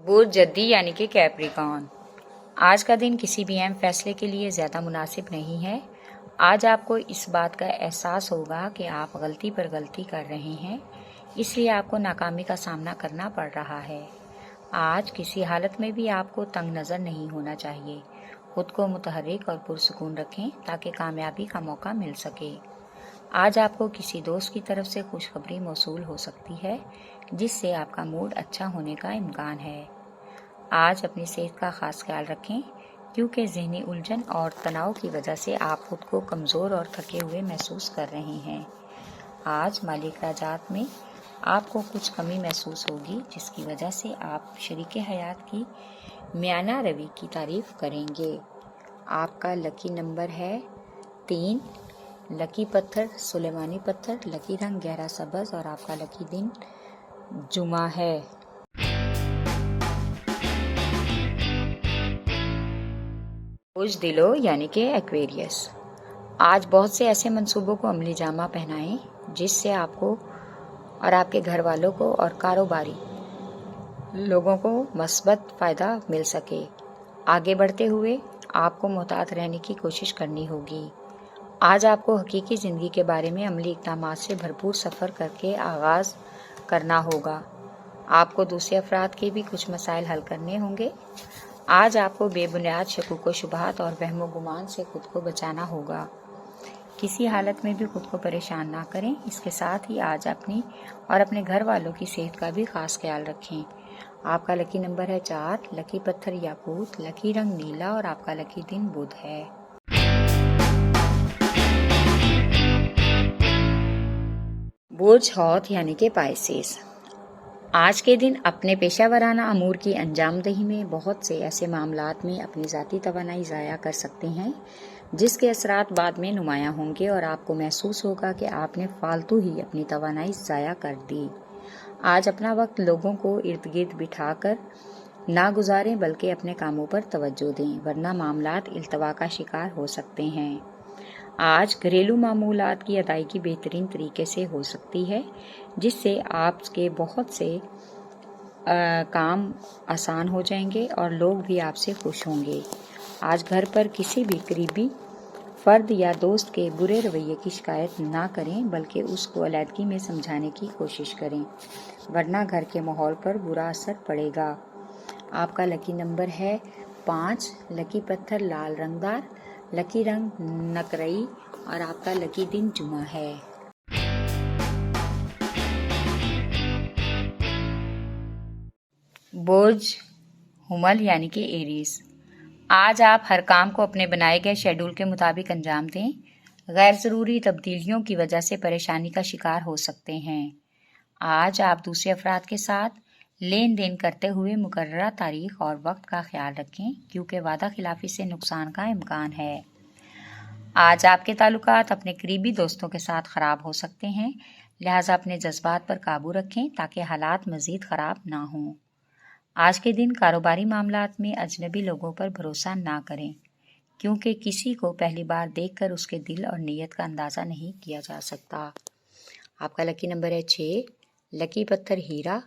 برج جدی یعنی کہ کیپریکارن، آج کا دن کسی بھی اہم فیصلے کے لیے زیادہ مناسب نہیں ہے۔ آج آپ کو اس بات کا احساس ہوگا کہ آپ غلطی پر غلطی کر رہے ہیں، اس لیے آپ کو ناکامی کا سامنا کرنا پڑ رہا ہے۔ آج کسی حالت میں بھی آپ کو تنگ نظر نہیں ہونا چاہیے۔ خود کو متحرک اور پرسکون رکھیں تاکہ کامیابی کا موقع مل سکے۔ آج آپ کو کسی دوست کی طرف سے خوشخبری موصول ہو سکتی ہے، جس سے آپ کا موڈ اچھا ہونے کا امکان ہے۔ آج اپنی صحت کا خاص خیال رکھیں کیونکہ ذہنی الجھن اور تناؤ کی وجہ سے آپ خود کو کمزور اور تھکے ہوئے محسوس کر رہے ہیں۔ آج مالی اخراجات میں آپ کو کچھ کمی محسوس ہوگی، جس کی وجہ سے آپ شریک حیات کی میانہ روی کی تعریف کریں گے۔ آپ کا لکی نمبر ہے 3، لکی پتھر سلیمانی پتھر، لکی رنگ گہرا سبز اور آپ کا لکی دن جمعہ ہے۔ برج دلو یعنی کہ ایکویریس، آج بہت سے ایسے منصوبوں کو عملی جامہ پہنائیں جس سے آپ کو اور آپ کے گھر والوں کو اور کاروباری لوگوں کو مثبت فائدہ مل سکے۔ آگے بڑھتے ہوئے آپ کو محتاط رہنے کی کوشش کرنی ہوگی۔ آج آپ کو حقیقی زندگی کے بارے میں عملی اقدامات سے بھرپور سفر کر کے آغاز کرنا ہوگا۔ آپ کو دوسرے افراد کے بھی کچھ مسائل حل کرنے ہوں گے۔ آج آپ کو بے بنیاد شکوک و شبہات اور وہم و گمان سے خود کو بچانا ہوگا۔ کسی حالت میں بھی خود کو پریشان نہ کریں۔ اس کے ساتھ ہی آج اپنی اور اپنے گھر والوں کی صحت کا بھی خاص خیال رکھیں۔ آپ کا لکی نمبر ہے 4، لکی پتھر یاقوت، لکی رنگ نیلا اور آپ کا لکی دن بدھ ہے۔ برج حوت یعنی کہ پائسیس، آج کے دن اپنے پیشہ ورانہ امور کی انجام دہی میں بہت سے ایسے معاملات میں اپنی ذاتی توانائی ضائع کر سکتے ہیں جس کے اثرات بعد میں نمایاں ہوں گے اور آپ کو محسوس ہوگا کہ آپ نے فالتو ہی اپنی توانائی ضائع کر دی۔ آج اپنا وقت لوگوں کو ارد گرد بٹھا کر نہ گزاریں بلکہ اپنے کاموں پر توجہ دیں، ورنہ معاملات التوا کا شکار ہو سکتے ہیں۔ آج گھریلو معمولات کی ادائیگی بہترین طریقے سے ہو سکتی ہے، جس سے آپ کے بہت سے کام آسان ہو جائیں گے اور لوگ بھی آپ سے خوش ہوں گے۔ آج گھر پر کسی بھی قریبی فرد یا دوست کے برے رویے کی شکایت نہ کریں بلکہ اس کو علیحدگی میں سمجھانے کی کوشش کریں، ورنہ گھر کے ماحول پر برا اثر پڑے گا۔ آپ کا لکی نمبر ہے 5، لکی پتھر لال رنگدار، لکی رنگ نقرئی اور آپ کا لکی دن جمعہ ہے۔ برج حمل یعنی کہ ایریز، آج آپ ہر کام کو اپنے بنائے گئے شیڈول کے مطابق انجام دیں۔ غیر ضروری تبدیلیوں کی وجہ سے پریشانی کا شکار ہو سکتے ہیں۔ آج آپ دوسرے افراد کے ساتھ لین دین کرتے ہوئے مقررہ تاریخ اور وقت کا خیال رکھیں کیونکہ وعدہ خلافی سے نقصان کا امکان ہے۔ آج آپ کے تعلقات اپنے قریبی دوستوں کے ساتھ خراب ہو سکتے ہیں، لہٰذا اپنے جذبات پر قابو رکھیں تاکہ حالات مزید خراب نہ ہوں۔ آج کے دن کاروباری معاملات میں اجنبی لوگوں پر بھروسہ نہ کریں کیونکہ کسی کو پہلی بار دیکھ کر اس کے دل اور نیت کا اندازہ نہیں کیا جا سکتا۔ آپ کا لکی نمبر ہے 6، لکی پتھر ہیرا،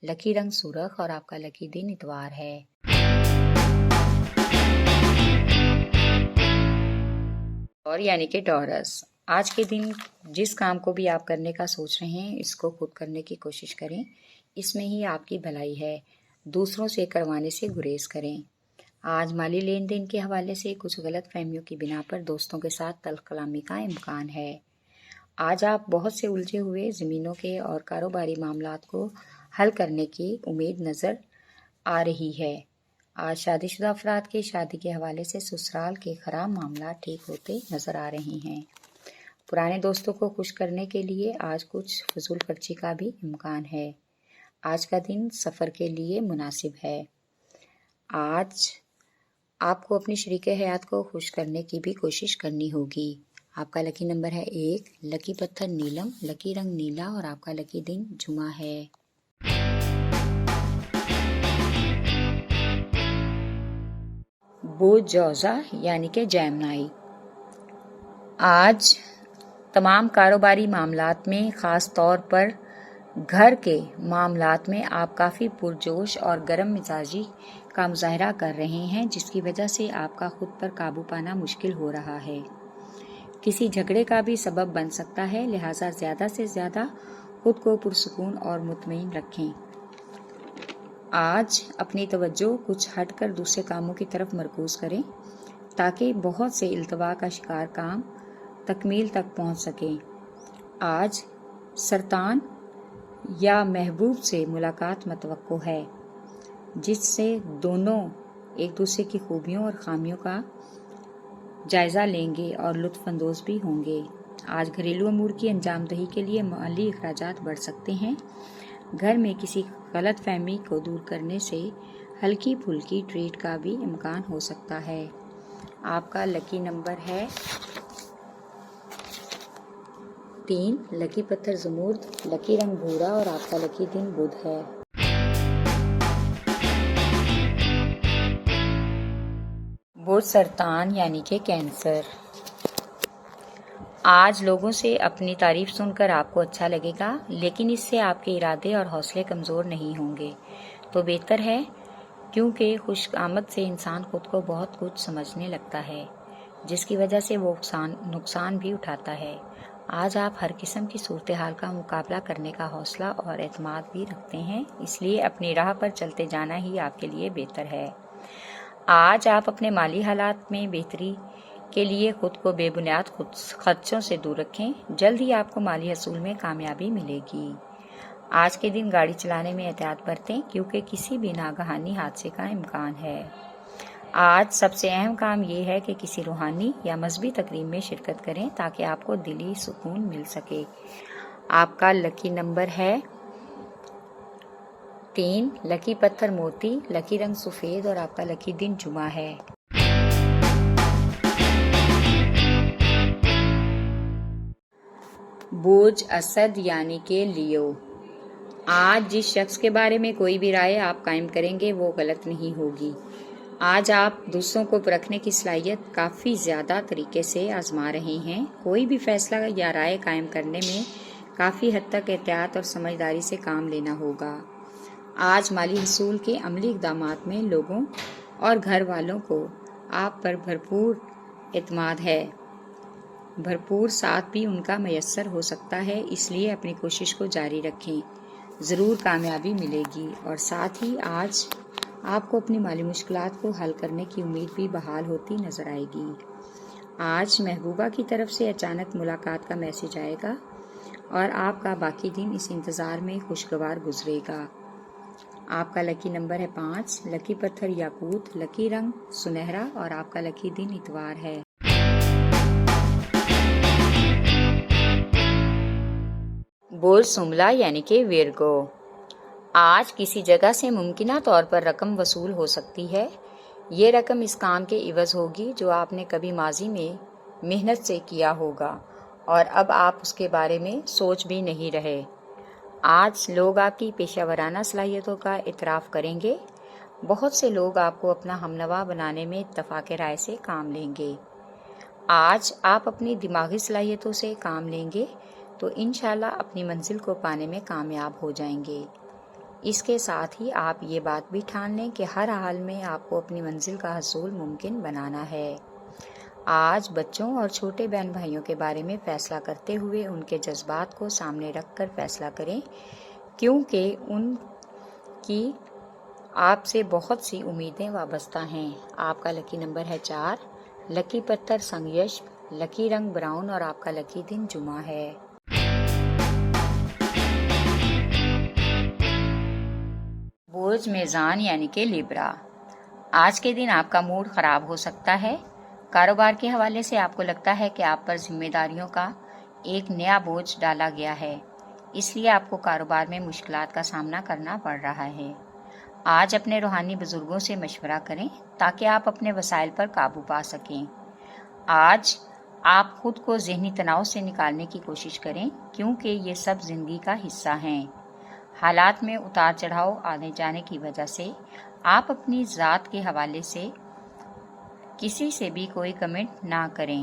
لکی رنگ سرخ اور آپ کا لکی دن اتوار ہے۔ اور یعنی کہ ٹورس، آج کے دن جس کام کو بھی آپ کرنے کا سوچ رہے ہیں اس کو خود کرنے کی کوشش کریں، اس میں ہی آپ کی بھلائی ہے۔ دوسروں سے کروانے سے گریز کریں۔ آج مالی لین دین کے حوالے سے کچھ غلط فہمیوں کی بنا پر دوستوں کے ساتھ تلخ کلامی کا امکان ہے۔ آج آپ بہت سے الجھے ہوئے زمینوں کے اور کاروباری معاملات کو حل کرنے کی امید نظر آ رہی ہے۔ آج شادی شدہ افراد کے شادی کے حوالے سے سسرال کے خراب معاملات ٹھیک ہوتے نظر آ رہے ہیں۔ پرانے دوستوں کو خوش کرنے کے لیے آج کچھ فضول خرچی کا بھی امکان ہے۔ آج کا دن سفر کے لیے مناسب ہے۔ آج آپ کو اپنی شریک حیات کو خوش کرنے کی بھی کوشش کرنی ہوگی۔ آپ کا لکی نمبر ہے 1، لکی پتھر نیلم، لکی رنگ نیلا اور آپ کا لکی دن جمعہ ہے۔ برج جوزہ یعنی کہ جیمنائی، آج تمام کاروباری معاملات میں خاص طور پر گھر کے معاملات میں آپ کافی پرجوش اور گرم مزاجی کا مظاہرہ کر رہے ہیں، جس کی وجہ سے آپ کا خود پر قابو پانا مشکل ہو رہا ہے۔ کسی جھگڑے کا بھی سبب بن سکتا ہے، لہٰذا زیادہ سے زیادہ خود کو پرسکون اور مطمئن رکھیں۔ آج اپنی توجہ کچھ ہٹ کر دوسرے کاموں کی طرف مرکوز کریں تاکہ بہت سے التوا کا شکار کام تکمیل تک پہنچ سکیں۔ آج سرطان یا محبوب سے ملاقات متوقع ہے، جس سے دونوں ایک دوسرے کی خوبیوں اور خامیوں کا جائزہ لیں گے اور لطف اندوز بھی ہوں گے۔ آج گھریلو امور کی انجام دہی کے لیے مالی اخراجات بڑھ سکتے ہیں۔ گھر میں کسی غلط فہمی کو دور کرنے سے ہلکی پھلکی ٹریٹ کا بھی امکان ہو سکتا ہے۔ آپ کا لکی نمبر ہے 3، لکی پتھر زمرد، لکی رنگ بھورا اور آپ کا لکی دن بدھ ہے۔ بدھ سرطان یعنی کہ کینسر۔ آج لوگوں سے اپنی تعریف سن کر آپ کو اچھا لگے گا، لیکن اس سے آپ کے ارادے اور حوصلے کمزور نہیں ہوں گے تو بہتر ہے، کیونکہ خوش آمد سے انسان خود کو بہت کچھ سمجھنے لگتا ہے، جس کی وجہ سے وہ نقصان بھی اٹھاتا ہے۔ آج آپ ہر قسم کی صورتحال کا مقابلہ کرنے کا حوصلہ اور اعتماد بھی رکھتے ہیں، اس لیے اپنی راہ پر چلتے جانا ہی آپ کے لیے بہتر ہے۔ آج آپ اپنے مالی حالات میں بہتری کے لیے خود کو بے بنیاد خرچوں سے دور رکھیں، جلد ہی آپ کو مالی حصول میں کامیابی ملے گی۔ آج کے دن گاڑی چلانے میں احتیاط برتیں، کیونکہ کسی بھی ناگہانی حادثے کا امکان ہے۔ آج سب سے اہم کام یہ ہے کہ کسی روحانی یا مذہبی تقریب میں شرکت کریں تاکہ آپ کو دلی سکون مل سکے۔ آپ کا لکی نمبر ہے 3، لکی پتھر موتی، لکی رنگ سفید اور آپ کا لکی دن جمعہ ہے۔ برج اسد یعنی کہ لیو۔ آج جس شخص کے بارے میں کوئی بھی رائے آپ قائم کریں گے وہ غلط نہیں ہوگی۔ آج آپ دوسروں کو پرکھنے کی صلاحیت کافی زیادہ طریقے سے آزما رہے ہیں۔ کوئی بھی فیصلہ یا رائے قائم کرنے میں کافی حد تک احتیاط اور سمجھداری سے کام لینا ہوگا۔ آج مالی حصول کے عملی اقدامات میں لوگوں اور گھر والوں کو آپ پر بھرپور اعتماد ہے۔ بھرپور ساتھ بھی ان کا میسر ہو سکتا ہے، اس لیے اپنی کوشش کو جاری رکھیں، ضرور کامیابی ملے گی۔ اور ساتھ ہی آج آپ کو اپنی مالی مشکلات کو حل کرنے کی امید بھی بحال ہوتی نظر آئے گی۔ آج محبوبہ کی طرف سے اچانک ملاقات کا میسج آئے گا اور آپ کا باقی دن اس انتظار میں خوشگوار گزرے گا۔ آپ کا لکی نمبر ہے 5، لکی پتھر یاقوت، لکی رنگ سنہرا اور آپ کا لکی دن اتوار ہے۔ برج شملہ یعنی کہ ویرگو۔ آج کسی جگہ سے ممکنہ طور پر رقم وصول ہو سکتی ہے۔ یہ رقم اس کام کے عوض ہوگی جو آپ نے کبھی ماضی میں محنت سے کیا ہوگا اور اب آپ اس کے بارے میں سوچ بھی نہیں رہے۔ آج لوگ آپ کی پیشہ ورانہ صلاحیتوں کا اعتراف کریں گے۔ بہت سے لوگ آپ کو اپنا ہمنوا بنانے میں اتفاق رائے سے کام لیں گے۔ آج آپ اپنی دماغی صلاحیتوں سے کام لیں گے تو انشاءاللہ اپنی منزل کو پانے میں کامیاب ہو جائیں گے۔ اس کے ساتھ ہی آپ یہ بات بھی ٹھان لیں کہ ہر حال میں آپ کو اپنی منزل کا حصول ممکن بنانا ہے۔ آج بچوں اور چھوٹے بہن بھائیوں کے بارے میں فیصلہ کرتے ہوئے ان کے جذبات کو سامنے رکھ کر فیصلہ کریں، کیونکہ ان کی آپ سے بہت سی امیدیں وابستہ ہیں۔ آپ کا لکی نمبر ہے 4، لکی پتھر سنگیشپ، لکی رنگ براؤن اور آپ کا لکی دن جمعہ ہے۔ برج میزان یعنی کہ لیبرا۔ آج کے دن آپ کا موڈ خراب ہو سکتا ہے۔ کاروبار کے حوالے سے آپ کو لگتا ہے کہ آپ پر ذمہ داریوں کا ایک نیا بوجھ ڈالا گیا ہے، اس لیے آپ کو کاروبار میں مشکلات کا سامنا کرنا پڑ رہا ہے۔ آج اپنے روحانی بزرگوں سے مشورہ کریں تاکہ آپ اپنے وسائل پر قابو پا سکیں۔ آج آپ خود کو ذہنی تناؤ سے نکالنے کی کوشش کریں، کیونکہ یہ سب زندگی کا حصہ ہیں۔ حالات میں اتار چڑھاؤ آنے جانے کی وجہ سے آپ اپنی ذات کے حوالے سے کسی سے بھی کوئی کمنٹ نہ کریں۔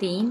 3,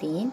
3,